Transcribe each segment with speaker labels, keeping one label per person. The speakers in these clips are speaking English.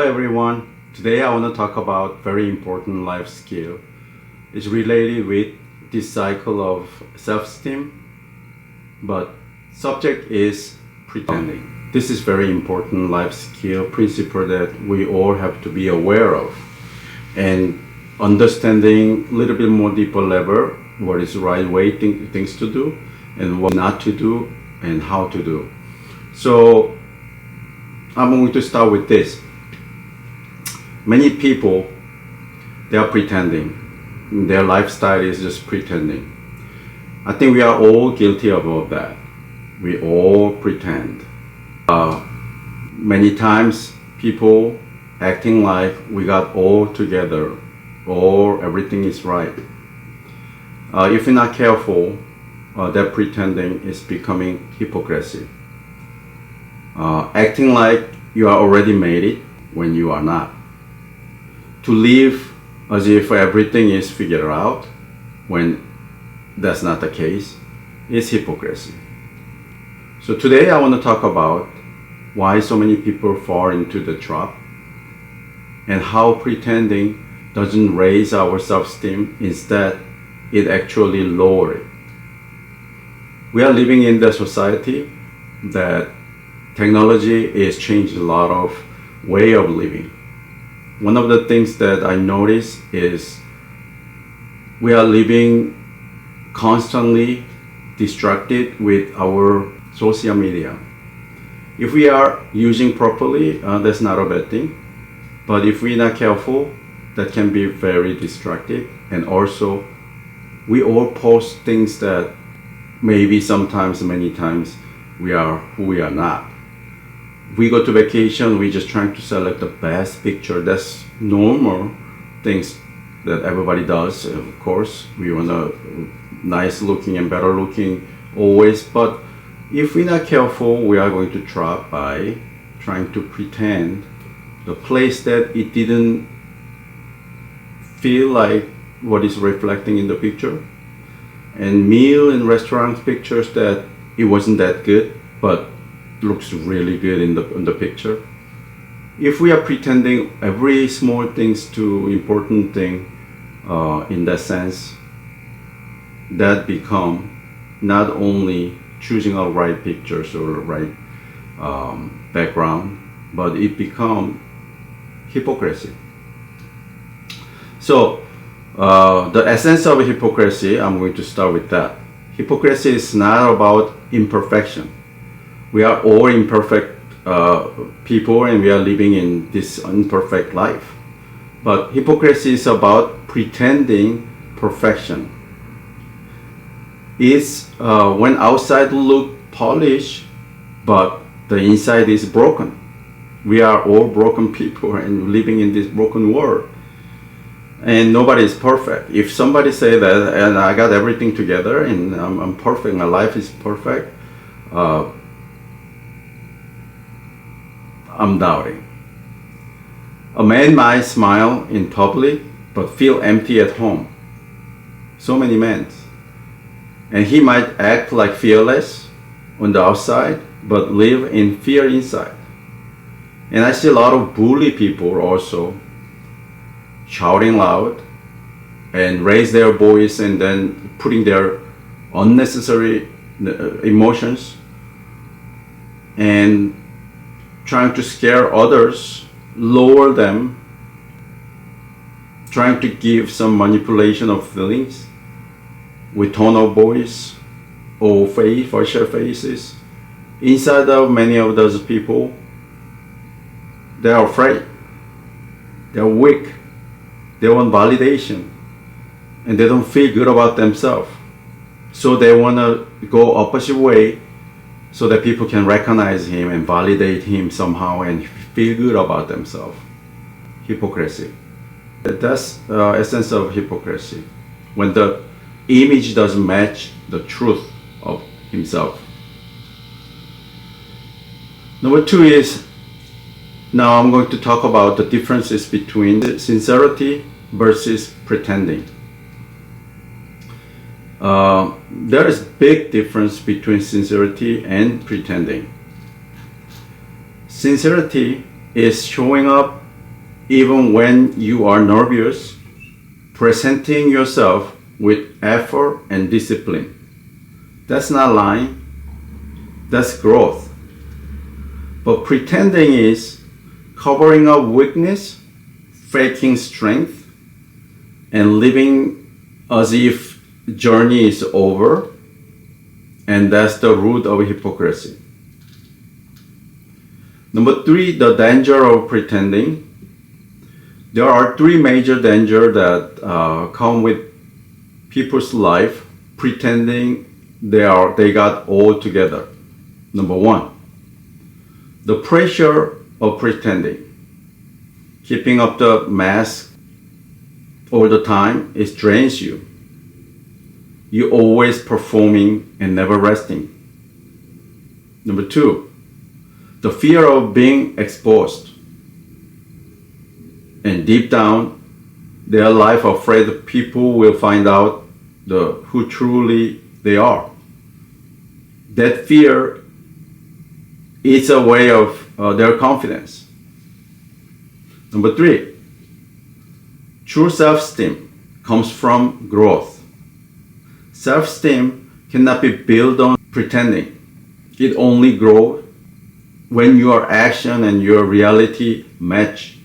Speaker 1: everyone. Today I want to talk about very important life skill. It's related with this cycle of self-esteem, but subject is pretending. This is very important life skill principle that we all have to be aware of, and understanding a little bit more deeper level what is the right way things to do and what not to do and how to do. So I'm going to start with this. Many people, they are pretending. Their lifestyle is just pretending. I think we are all guilty about that. We all pretend. Many times people acting like we got all together or everything is right. If you're not careful, that pretending is becoming hypocrisy. Acting like you are already made it when you are not. To live as if everything is figured out when that's not the case is hypocrisy. So today I want to talk about why so many people fall into the trap and how pretending doesn't raise our self-esteem. Instead, it actually lowers it. We are living in the society that technology is changed a lot of way of living. One of the things that I notice is we are living constantly distracted with our social media. If we are using properly, that's not a bad thing. But if we're not careful, that can be very distracting. And also, we all post things that maybe sometimes, many times, we are who we are not. We go to vacation, we just trying to select the best picture. That's normal things that everybody does. Of course, we want a nice looking and better looking always. But if we're not careful, we are going to trap by trying to pretend the place that it didn't feel like what is reflecting in the picture. And meal and restaurant pictures that it wasn't that good, but looks really good in the picture. If we are pretending every small things to important thing in that sense, that become not only choosing our right pictures or right background, but it become hypocrisy. So the essence of hypocrisy, I'm going to start with that. Hypocrisy is not about imperfection. We are all imperfect people and we are living in this imperfect life. But hypocrisy is about pretending perfection. It's when outside look polished, but the inside is broken. We are all broken people and living in this broken world. And nobody is perfect. If somebody say that, and I got everything together and I'm perfect, my life is perfect, I'm doubting. A man might smile in public, but feel empty at home. So many men. And he might act like fearless on the outside, but live in fear inside. And I see a lot of bully people also shouting loud and raise their voice and then putting their unnecessary emotions and trying to scare others, lower them, trying to give some manipulation of feelings with tone of voice or facial faces. Inside of many of those people, they are afraid, they are weak, they want validation, and they don't feel good about themselves. So they want to go opposite way so that people can recognize him and validate him somehow and feel good about themselves. Hypocrisy. That's the essence of hypocrisy. When the image doesn't match the truth of himself. Number two is, now I'm going to talk about the differences between sincerity versus pretending. There is big difference between sincerity and pretending. Sincerity is showing up even when you are nervous, presenting yourself with effort and discipline. That's not lying, that's growth. But pretending is covering up weakness, faking strength, and living as if journey is over, and that's the root of hypocrisy. Number 3, the danger of pretending. There are 3 major dangers that come with people's life pretending they got all together. Number 1, the pressure of pretending. Keeping up the mask all the time, it drains you. You're always performing and never resting. Number 2, the fear of being exposed. And deep down, their life afraid people will find out who truly they are. That fear is a way of their confidence. Number 3, true self-esteem comes from growth. Self-esteem cannot be built on pretending. It only grows when your action and your reality match.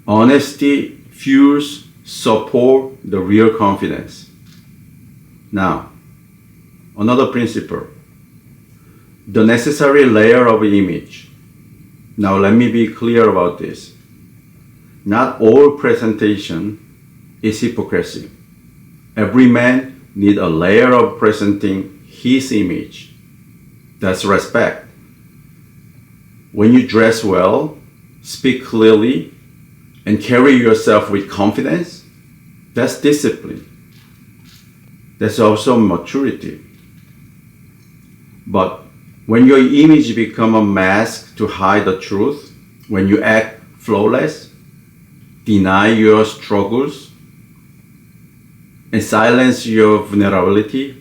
Speaker 1: Honesty fuels, support the real confidence. Now, another principle, the necessary layer of image. Now let me be clear about this. Not all presentation is hypocrisy. Every man needs a layer of presenting his image. That's respect. When you dress well, speak clearly, and carry yourself with confidence, that's discipline. That's also maturity. But when your image becomes a mask to hide the truth, when you act flawless, deny your struggles, and silence your vulnerability,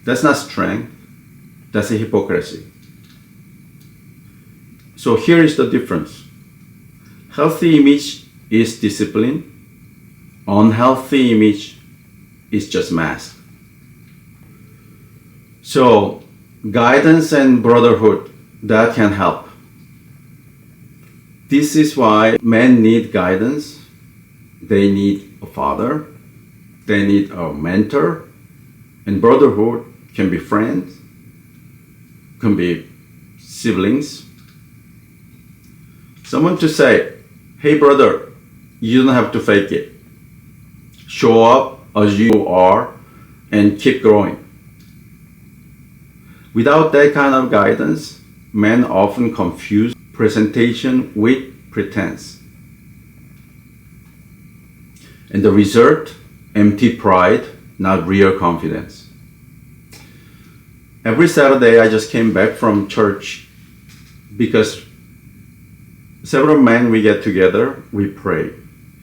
Speaker 1: that's not strength, that's a hypocrisy. So here is the difference. Healthy image is discipline. Unhealthy image is just mask. So guidance and brotherhood, that can help. This is why men need guidance. They need a father. They need a mentor. And brotherhood can be friends, can be siblings. Someone to say, hey brother, you don't have to fake it. Show up as you are and keep growing. Without that kind of guidance, men often confuse presentation with pretense. And the result, empty pride, not real confidence. Every Saturday I just came back from church because several men, we get together, we pray.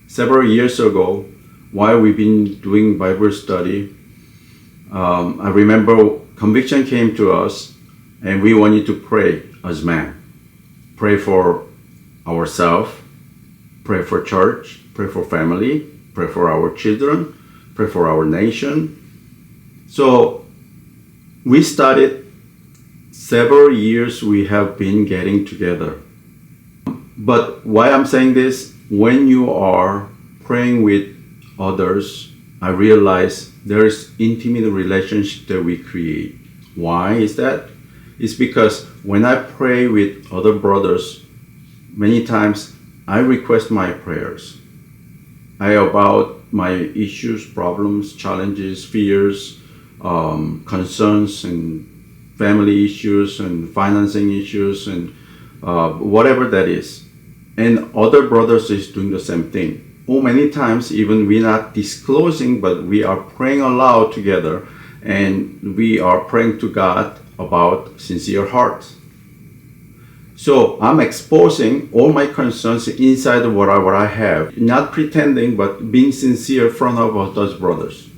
Speaker 1: Several years ago, while we've been doing Bible study, I remember conviction came to us and we wanted to pray as men. Pray for ourselves, pray for church, pray for family, pray for our children, pray for our nation. So we started several years we have been getting together. But why I'm saying this, when you are praying with others, I realize there is intimate relationship that we create. Why is that? It's because when I pray with other brothers, many times I request my prayers. About my issues, problems, challenges, fears, concerns, and family issues, and financing issues, and whatever that is. And other brothers is doing the same thing. Or many times even we're not disclosing, but we are praying aloud together, and we are praying to God about sincere hearts. So I'm exposing all my concerns inside of what I have, not pretending, but being sincere in front of those brothers.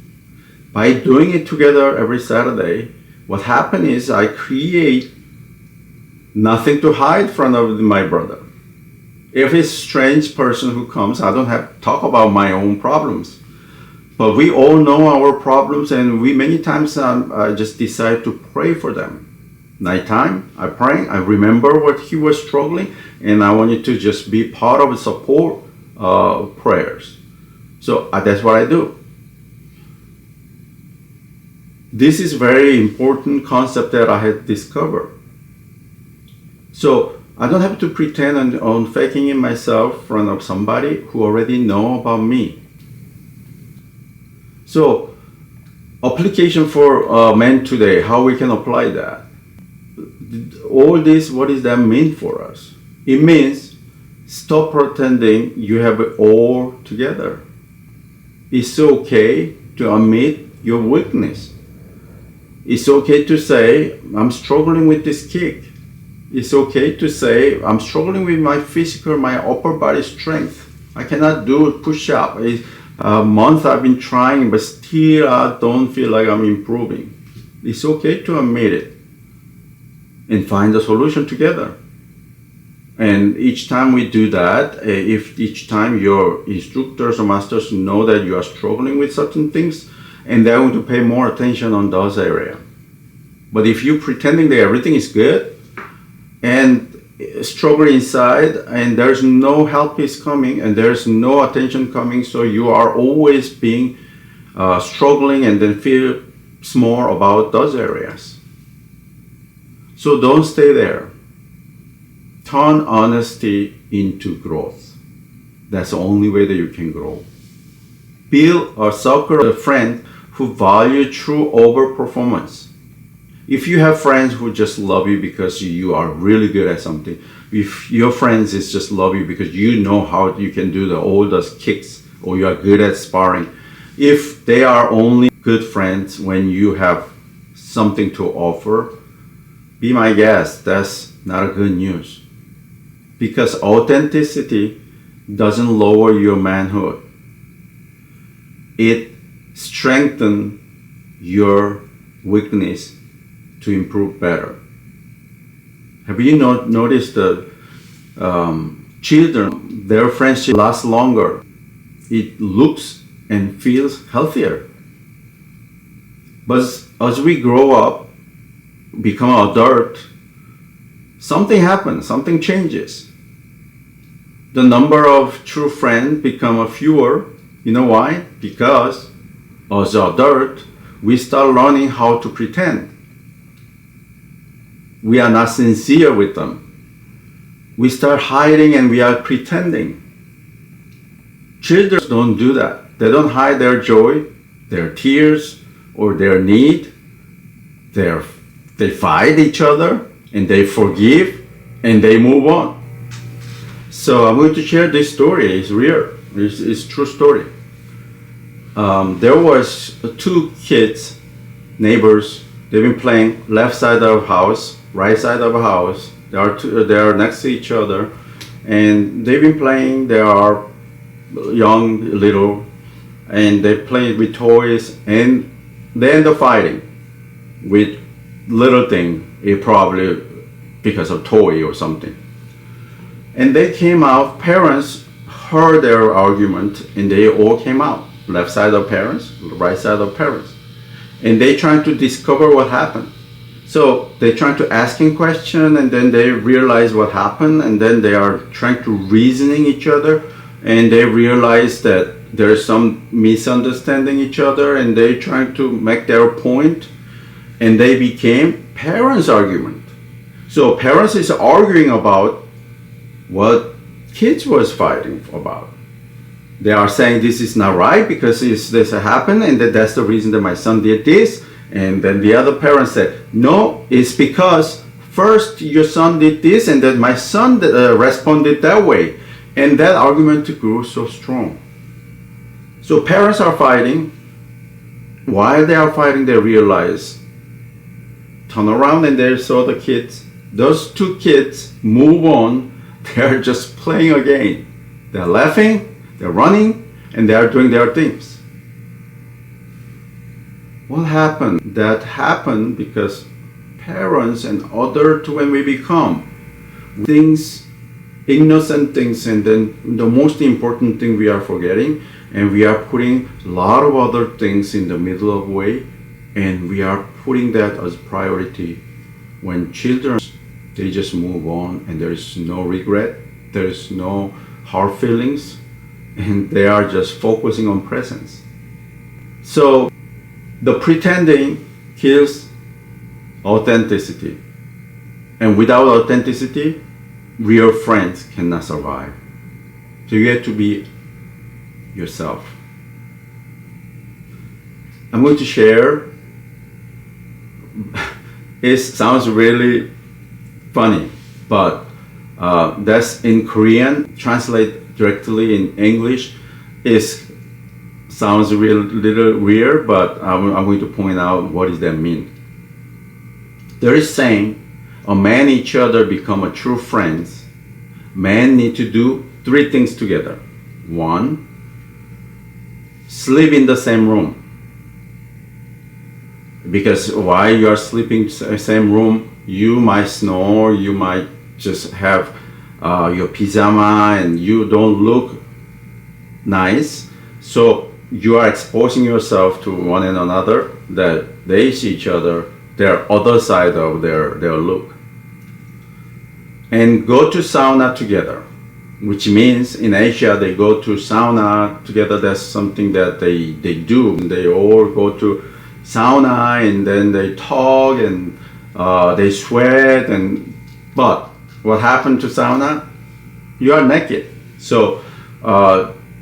Speaker 1: By doing it together every Saturday, what happens is I create nothing to hide in front of my brother. If it's a strange person who comes, I don't have to talk about my own problems. But we all know our problems, and we many times I just decide to pray for them. Nighttime, I pray, I remember what he was struggling, and I wanted to just be part of the support prayers. So that's what I do. This is very important concept that I had discovered. So I don't have to pretend on faking it myself in front of somebody who already know about me. So application for men today, how we can apply that. All this, what does that mean for us? It means stop pretending you have it all together. It's okay to admit your weakness. It's okay to say, I'm struggling with this kick. It's okay to say, I'm struggling with my physical, my upper body strength. I cannot do push-up. A month I've been trying, but still I don't feel like I'm improving. It's okay to admit it and find a solution together. And each time we do that, if each time your instructors or masters know that you are struggling with certain things, and they're going to pay more attention on those areas. But if you're pretending that everything is good and struggle inside and there's no help is coming and there's no attention coming, so you are always being struggling and then feel small about those areas. So don't stay there. Turn honesty into growth. That's the only way that you can grow. Build a circle of friends who value true overperformance. If you have friends who just love you because you are really good at something, if your friends is just love you because you know how you can do all those kicks or you are good at sparring, if they are only good friends when you have something to offer, be my guest, that's not a good news. Because authenticity doesn't lower your manhood. It strengthens your weakness to improve better. Have you noticed that children, their friendship lasts longer? It looks and feels healthier. But as we grow up, become adult, something happens, something changes. The number of true friends become fewer. You know why? Because as an adult, we start learning how to pretend. We are not sincere with them. We start hiding and we are pretending. Children don't do that. They don't hide their joy, their tears, or their need. They fight each other and they forgive and they move on. So I'm going to share this story. It's real. It's true story. There was two kids, neighbors. They've been playing left side of house, right side of a house. They are next to each other, and they've been playing. They are young, little, and they play with toys, and they end up fighting with little thing. It probably because of toy or something. And they came out. Parents heard their argument, and they all came out. Left side of parents, right side of parents, and they trying to discover what happened. So they trying to asking question, and then they realize what happened, and then they are trying to reasoning each other, and they realize that there's some misunderstanding each other, and they trying to make their point, and they became parents argument. So parents is arguing about what kids was fighting about. They are saying this is not right because this happened, and that's the reason that my son did this. And then the other parent said, no, it's because first your son did this, and then my son responded that way. And that argument grew so strong. So parents are fighting. While they are fighting, they realize, turn around and they saw the kids. Those two kids move on. They're just playing again. They're laughing. They're running, and they are doing their things. What happened? That happened because parents and adults, when we become, things innocent things, and then the most important thing we are forgetting, and we are putting a lot of other things in the middle of the way, and we are putting that as priority. When children, they just move on, and there is no regret, there is no hard feelings, and they are just focusing on presence. So the pretending kills authenticity, and without authenticity, real friends cannot survive. So you have to be yourself. I'm going to share. It sounds really funny, but that's in Korean. Translate directly in English is sounds a little weird, but I'm going to point out what does that mean. There is saying, a man and each other become a true friends. Men need to do 3 things together. 1, sleep in the same room. Because while you are sleeping in the same room, you might snore, you might just have your pyjama, and you don't look nice. So you are exposing yourself to one and another, that they see each other, their other side of their look. And go to sauna together, which means in Asia they go to sauna together. That's something that they do. They all go to sauna, and then they talk, and they sweat, but what happened to sauna? You are naked. So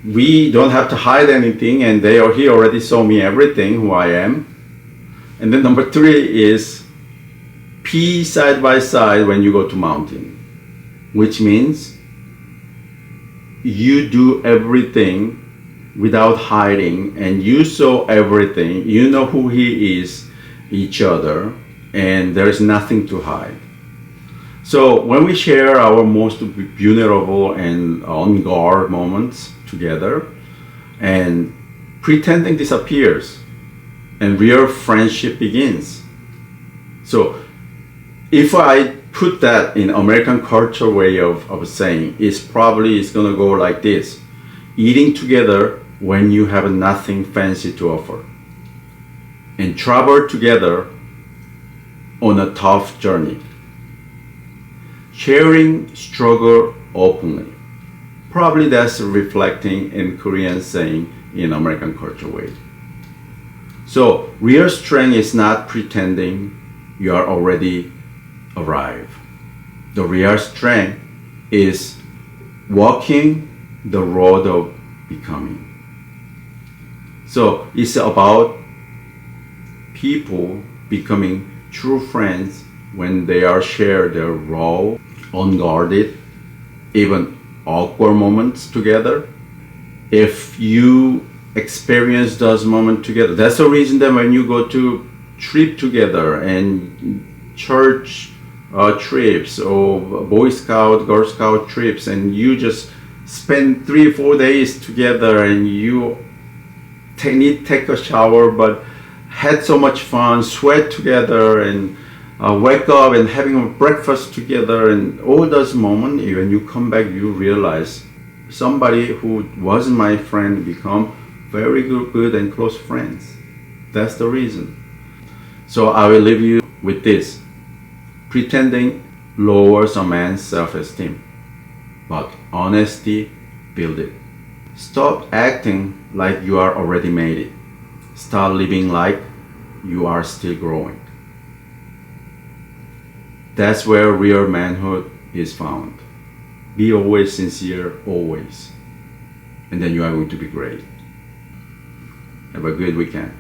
Speaker 1: we don't have to hide anything, and he already saw me everything, who I am. And then number 3 is pee side by side when you go to mountain, which means you do everything without hiding, and you saw everything. You know who he is, each other, and there is nothing to hide. So when we share our most vulnerable and on guard moments together, and pretending disappears, and real friendship begins. So if I put that in American culture way of saying, it's gonna go like this: eating together when you have nothing fancy to offer, and travel together on a tough journey, sharing struggle openly. Probably that's reflecting in Korean saying in American culture way. So real strength is not pretending you are already arrived. The real strength is walking the road of becoming. So it's about people becoming true friends when they are share their raw, unguarded, even awkward moments together. If you experience those moments together, that's the reason that when you go to trip together, and church trips, or Boy Scout, Girl Scout trips, and you just spend 3-4 days together, and you take a shower, but had so much fun, sweat together, and wake up and having a breakfast together, and all those moments, when you come back, you realize somebody who wasn't my friend become very good and close friends. That's the reason. So I will leave you with this. Pretending lowers a man's self-esteem, but honesty builds it. Stop acting like you are already made it. Start living like you are still growing. That's where real manhood is found. Be always sincere, always. And then you are going to be great. Have a good weekend.